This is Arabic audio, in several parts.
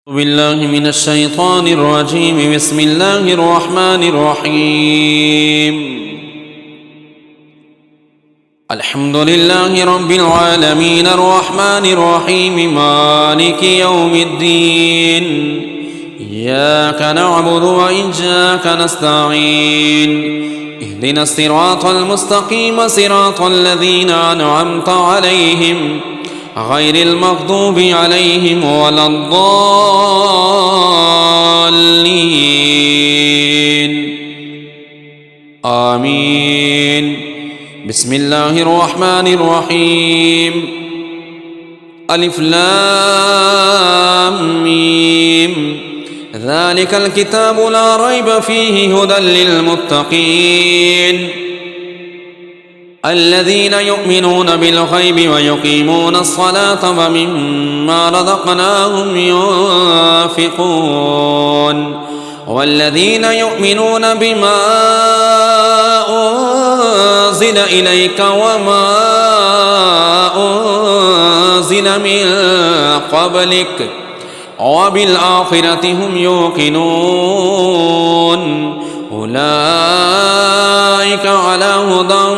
بالله من الشيطان الرجيم. بسم الله الرحمن الرحيم. الحمد لله رب العالمين الرحمن الرحيم مالك يوم الدين. إياك نعبد وإياك نستعين. اهدنا الصراط المستقيم صراط الذين أنعمت عليهم غير المغضوب عليهم ولا الضالين. آمين. بسم الله الرحمن الرحيم. ألف لام ميم. ذلك الكتاب لا ريب فيه هدى للمتقين الذين يؤمنون بالغيب ويقيمون الصلاة ومما رزقناهم ينفقون والذين يؤمنون بما أنزل إليك وما أنزل من قبلك وبالآخرة هم يوقنون أولئك على هدى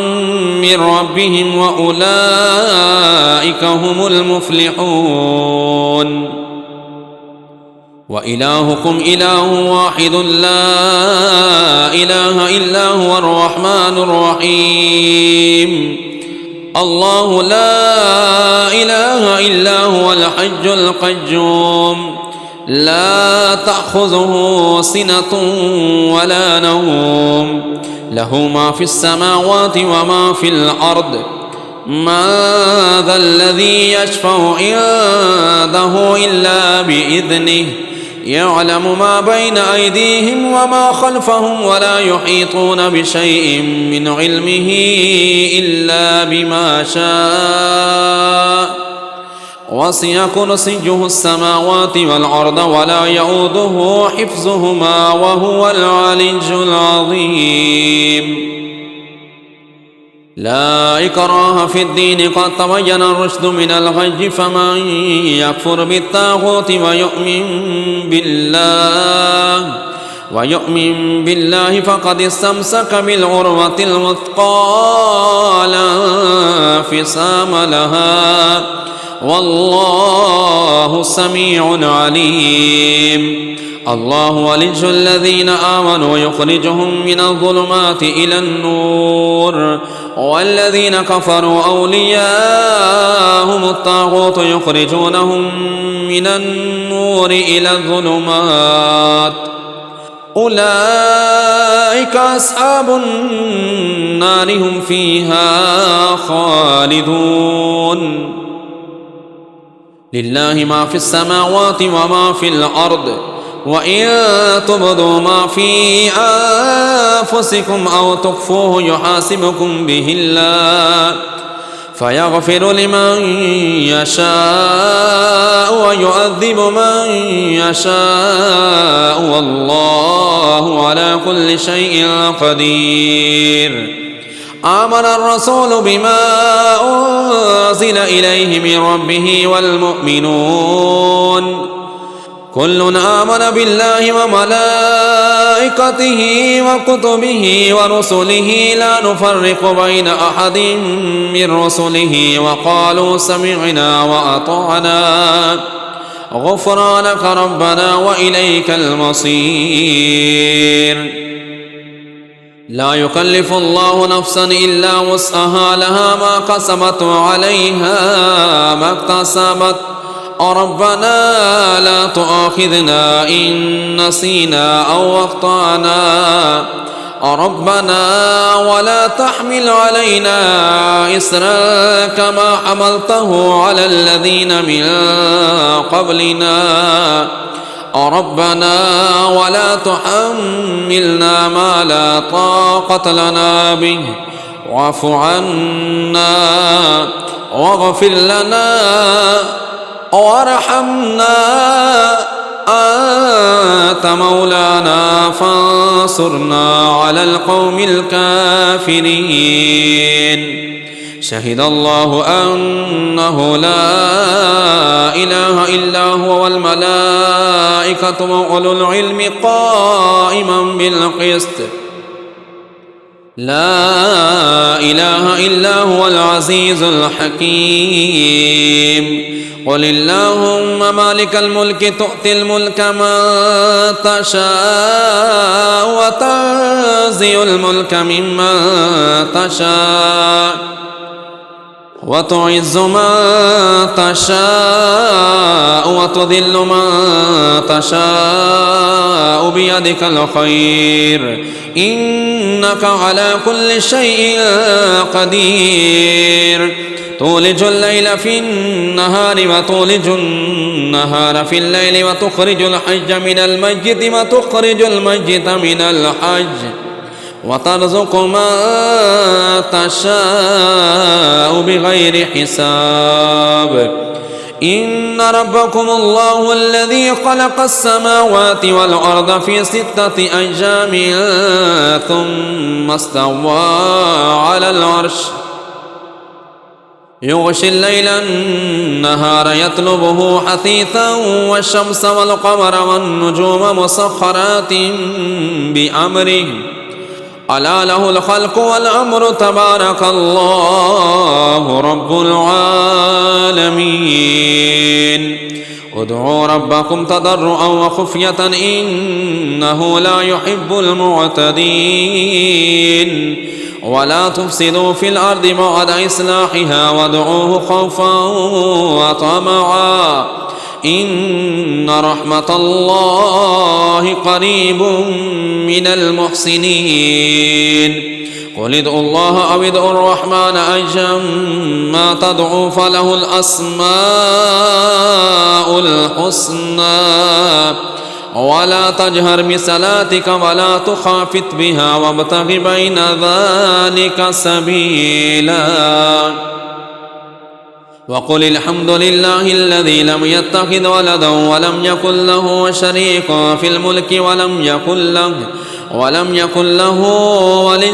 من ربهم وأولئك هم المفلحون. وإلهكم إله واحد لا إله إلا هو الرحمن الرحيم. الله لا إله إلا هو الحي القيوم لا تأخذه سنة ولا نوم له ما في السماوات وما في الأرض. من ذا الذي يشفع عنده إلا بإذنه يعلم ما بين أيديهم وما خلفهم ولا يحيطون بشيء من علمه إلا بما شاء وسع كرسيه السماوات والأرض ولا يؤوده حفظهما وهو العلي العظيم. لا إكراه في الدين قد تبين الرشد من الغي فمن يكفر بالطاغوت ويؤمن بالله فقد استمسك بالعروة الوثقى لا انفصام لها والله سميع عليم. الله ولي الذين آمنوا يخرجهم من الظلمات إلى النور والذين كفروا أولياءهم الطاغوت يخرجونهم من النور إلى الظلمات أولئك أصحاب النار هم فيها خالدون. لله ما في السماوات وما في الأرض وإن تبدوا ما في أنفسكم أو تخفوه يحاسبكم به الله فيغفر لمن يشاء ويعذب من يشاء والله على كل شيء قدير. آمن الرسول بما أنزل إليه من ربه والمؤمنون كل آمن بالله وملائكته وكتبه ورسله لا نفرق بين أحد من رسله وقالوا سمعنا وأطعنا غفرانك ربنا وإليك المصير. لا يكلف الله نفسا إلا وسعها لها ما كسبت وعليها ما اكتسبت ربنا لا تؤاخذنا إن نسينا أو أخطأنا ربنا ولا تحمل علينا إصرا كما حملته على الذين من قبلنا ربنا ولا تحملنا ما لا طاقة لنا به واعف عنا واغفر لنا وارحمنا أنت مولانا فانصرنا على القوم الكافرين. شهد الله أنه لا إله إلا هو والملائكة وأولو العلم قائما بالقسط لا إله إلا هو العزيز الحكيم قل اللهم مالك الملك تؤتي الملك من تشاء وتنزع الملك ممن تشاء وتعز من تشاء وتذل من تشاء بيدك الخير إنك على كل شيء قدير تولج الليل في النهار وتولج النهار في الليل وتخرج الحج من الميت وتخرج الميت من الحج وترزق من تشاء بغير حساب إن ربكم الله الذي خلق السماوات والأرض في 6 أيام ثم استوى على العرش يغشي الليل النهار يطلبه حثيثا والشمس والقمر والنجوم مسخرات بأمره ألا له الخلق والأمر تبارك الله رب العالمين ادعوا ربكم تضرعا وخفية إنه لا يحب المعتدين ولا تفسدوا في الأرض بعد إصلاحها وادعوه خوفا وطمعا إن رحمة الله قريب من المحسنين قل ادعوا الله أو ادعوا الرحمن أيما تدعوا فله الأسماء الحسنى ولا تجهر بصلاتك ولا تخافت بها وابتغ بين ذلك سبيلا وقل الحمد لله الذي لم يتخذ ولدا ولم يكن له شريك في الملك ولم يكن له ولي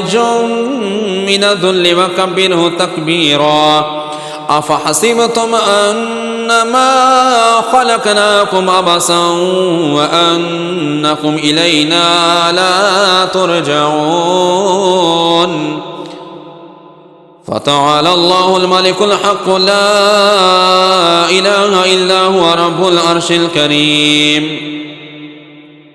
من الذل وكبره تكبيرا أفحسبتم أنما خلقناكم عبثا وأنكم إلينا لا ترجعون فتعالى الله الملك الحق لا إله إلا هو رب العرش الكريم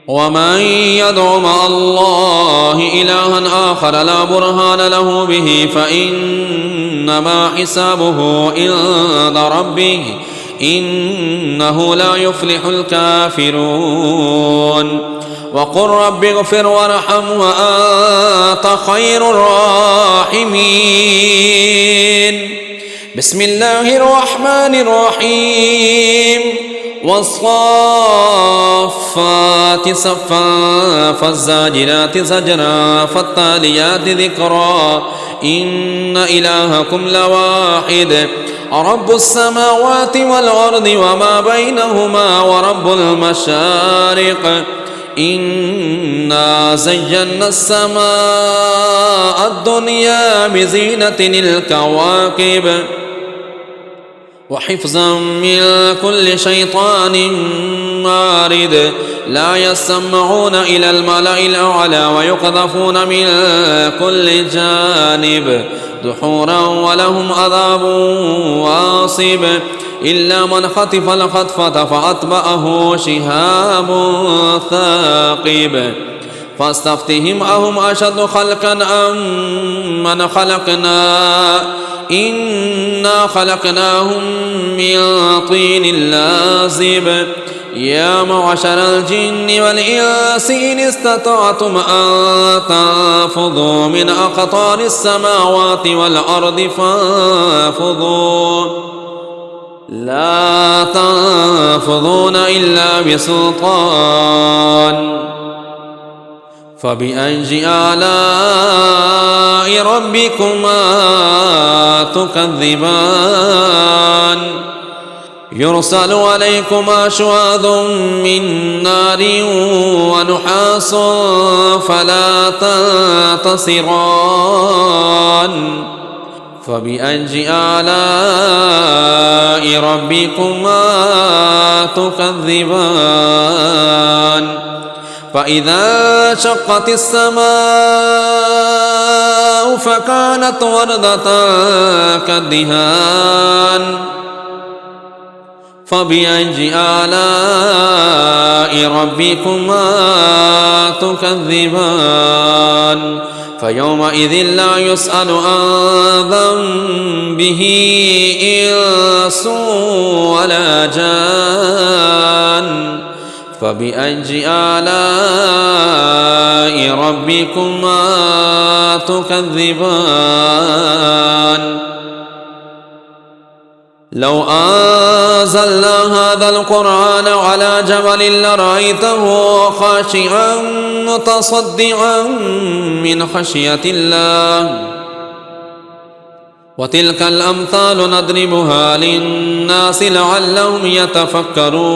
ومن يدع مع الله إلها آخر لا برهان له به فإنما حسابه عند ربه إنه لا يفلح الكافرون وقل رب اغفر وارحم وأنت خير الراحمين بسم الله الرحمن الرحيم والصافات صفا فالزاجرات زجرا فالتاليات ذكرا إن إلهكم لواحد رب السماوات والأرض وما بينهما ورب المشارق إنا زينا السماء الدنيا بزينة الكواكب وحفظا من كل شيطان مارد لا يسمعون إلى الملأ الأعلى ويقذفون من كل جانب دحورا ولهم عذاب واصب إلا من خطف الخطفة فأتبعه شهاب ثاقب فاستفتهم أهم أشد خلقا أم من خلقنا إنا خلقناهم من طين لازب يا معشر الجن والإنس إن استطعتم أن تنفذوا من أقطار السماوات والأرض فانفذوا لا تنفذون إلا بسلطان فبأي آلاء ربكما تكذبان يرسل عليكما شواظ من نار ونحاس فلا تنتصران فبأي آلاء ربكما تكذبان فإذا شقت السماء فكانت وردة كالدهان فبأي آلاء ربكما تكذبان فيومئذ لا يسأل عن ذنبه إنس ولا جان فبأي آلاء ربكما تكذبان لو أنزلنا هذا القرآن على جبل لرأيته خاشعا متصدعا من خشية الله وتلك الأمثال نضربها للناس لعلهم يتفكرون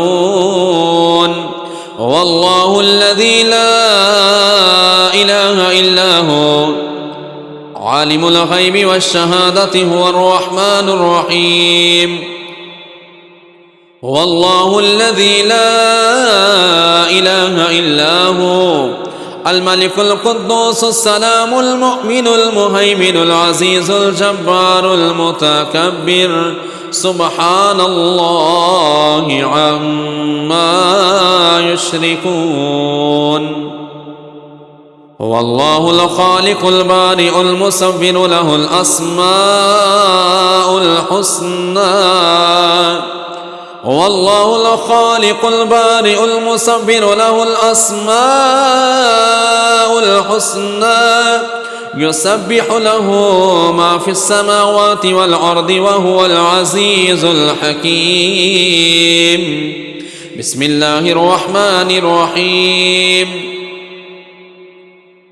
والله الذي لا إله إلا هو عالم الغيب والشهادة هو الرحمن الرحيم والله الذي لا إله إلا هو الملك القدوس السلام المؤمن المهيمن العزيز الجبار المتكبر سبحان الله عما يشركون هو الله الخالق البارئ المصور له الأسماء الحسنى هو الله الخالق البارئ المصور له الأسماء الحسنى يسبح له ما في السماوات والأرض وهو العزيز الحكيم بسم الله الرحمن الرحيم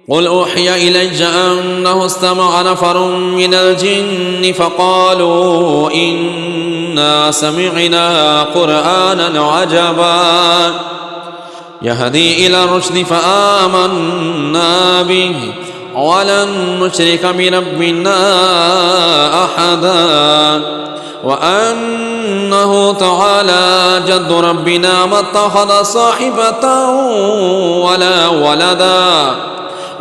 قل أوحي إلي أنه استمع نفر من الجن فقالوا إنا سمعنا قرآنا عجبا يهدي إلى الرشد فآمنا به ولن نشرك بربنا أحدا وأنه تعالى جد ربنا ما اتخذ صاحبة ولا ولدا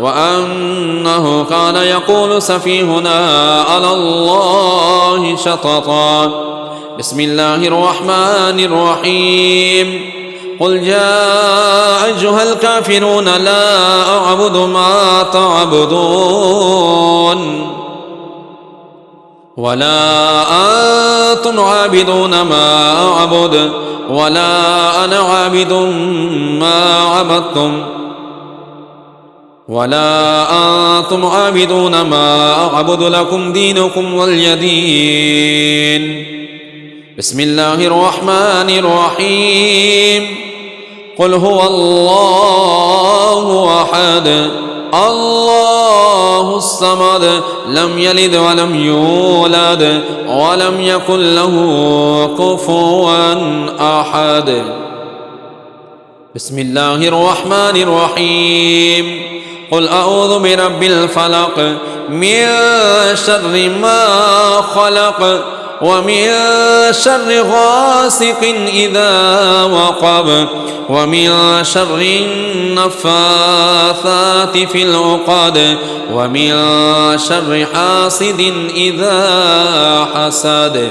وأنه كان يقول سفيهنا على الله شططا بسم الله الرحمن الرحيم قل يا أيها الكافرون لا أعبد ما تعبدون ولا أنتم عابدون ما أعبد ولا أنا عابد ما عبدتم ولا أنتم عابدون ما أعبد لكم دينكم ولي دين بسم الله الرحمن الرحيم قل هو الله أحد الله الصمد لم يلد ولم يولد ولم يكن له كفوا أحد بسم الله الرحمن الرحيم قل أعوذ برب الفلق من شر ما خلق ومن شر غاسق إذا وقب ومن شر النفاثات في العقد ومن شر حاسد إذا حسد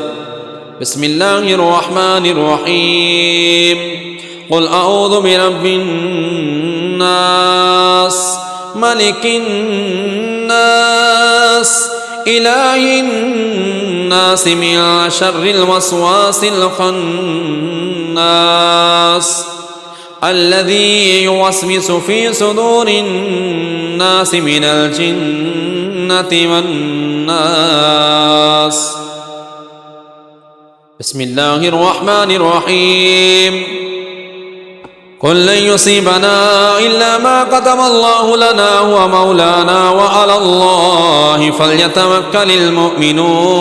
بسم الله الرحمن الرحيم قل أعوذ برب الناس ملك الناس إله الناس من شر الوسواس الخناس الذي يوسوس في صدور الناس من الجنة والناس بسم الله الرحمن الرحيم قل لن يصيبنا إلا ما كتب الله لنا هو مولانا وعلى الله فليتوكل المؤمنون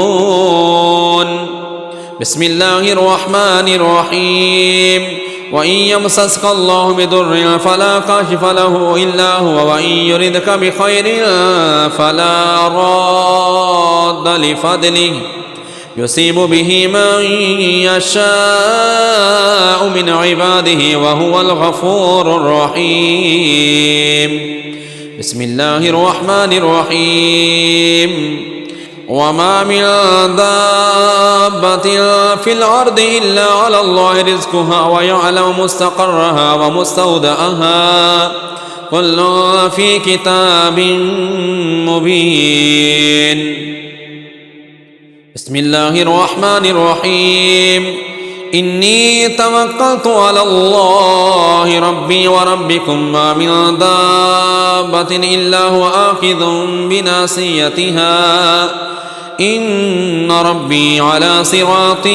بسم الله الرحمن الرحيم وإن يمسسك الله بضر فلا كاشف له إلا هو وإن يردك بخير فلا راد لفضله يصيب به من يشاء من عباده وهو الغفور الرحيم. بسم الله الرحمن الرحيم. وما من دابة في الأرض إلا على الله رزقها ويعلم مستقرها ومستودعها كل في كتاب مبين. بسم الله الرحمن الرحيم. إني توكلت على الله ربي وربكم ما من دابة إلا هو آخذ بناصيتها إن ربي على صراط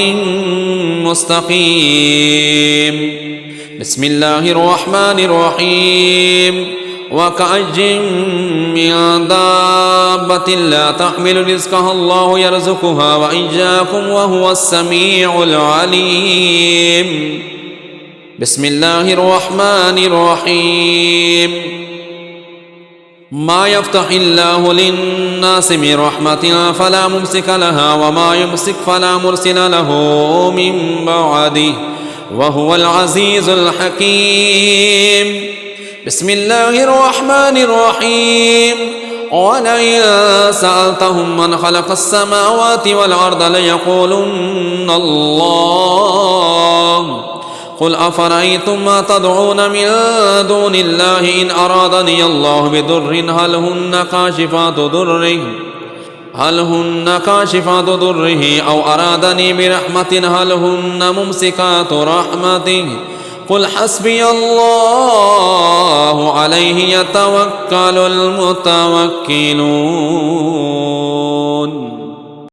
مستقيم. بسم الله الرحمن الرحيم. وكأي من دابة لا تحمل رزقها الله يرزقها وإياكم وهو السميع العليم. بسم الله الرحمن الرحيم. ما يفتح الله للناس من رحمة فلا ممسك لها وما يمسك فلا مرسل له من بعده وهو العزيز الحكيم. بسم الله الرحمن الرحيم. ولئن سألتهم من خلق السماوات والأرض ليقولن الله قل أفرأيتم ما تدعون من دون الله إن أرادني الله بضر هل هن كاشفات ضره أو أرادني برحمة هل هن ممسكات رحمته قل حسبي الله عليه يتوكل المتوكلون.